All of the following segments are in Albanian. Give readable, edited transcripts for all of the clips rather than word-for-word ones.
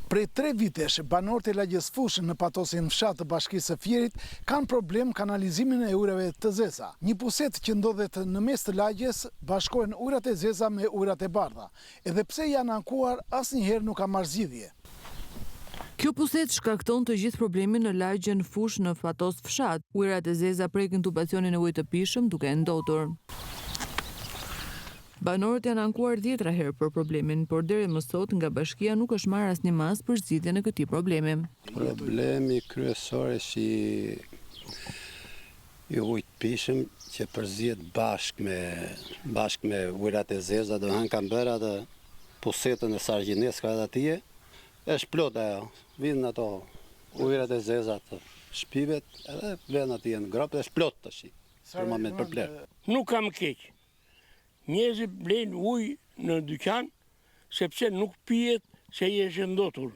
Prej 3 vitesh, banorët e lagjes Fushë në patosin fshat të Bashkisë së Fierit kanë problem kanalizimin e ujrave të zeza. Një puset që ndodhet në mes të lagjes bashkohen ujrat e zeza me ujrat e bardha. Edhe pse janë ankuar, asnjëherë nuk ka marrë zgjidhje. Kjo puset shkakton të gjithë problemin në lagjen Fushë në patos fshat. Ujrat e zeza prekin tubacionin e ujit të pishëm duke e ndotur. Banorët janë ankuar 10 herë për problemin, por deri më sot nga bashkia nuk është marrë asnjë mas për zgjidhjen e këtij problemi. Problemi kryesor është i ujit pishëm që përzihet bashkë me ujrat e zeza, do han kanë bërë atë pusetën e Sargjines ka atje, është plot ajo. Vinë ato ujrat e zeza të shtëpivet, edhe vjen atje në grop, është plot tash. Për moment për pler. Nuk kam keq. Njerëzit blejnë ujë në dyqan, sepse nuk pijet se i është ndotur.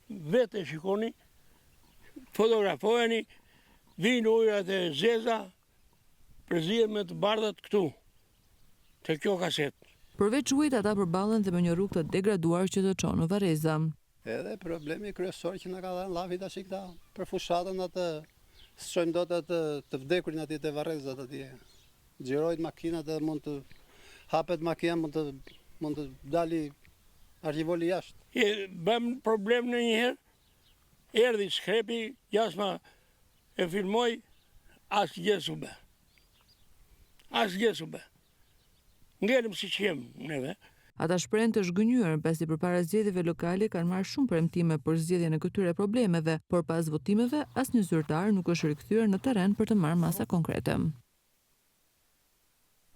Vete shikoni, fotografojeni, vinë ujrat e zeza, përzihen me të bardhat këtu, te kjo kaset. Përveç ujit, ata përballen dhe me një rrugë të degraduar që të çon në Vareza. Edhe problemi kryesor që na ka dhënë llavi tash këta, për fushatën atë, s'shojmë dot atë të vdekurin atje te Varrezat atje. Xhirojt makinat dhe mund të hapet makina, mund të dali argjivoli jashtë. Bëm problem në njëherë, erdhi skrepi, jasma e filmoj, asgjë s'u bë. Asgjë s'u bë. Ngelëm si që jem neve. Ata shprehen të zhgënjur pasi përpara zgjedhjeve lokale kanë marrë shumë premtime për zgjedhjen e këtyre problemeve, por pas votimeve asnjë zyrtar nuk është rikthyer në terren për të marrë masa konkrete.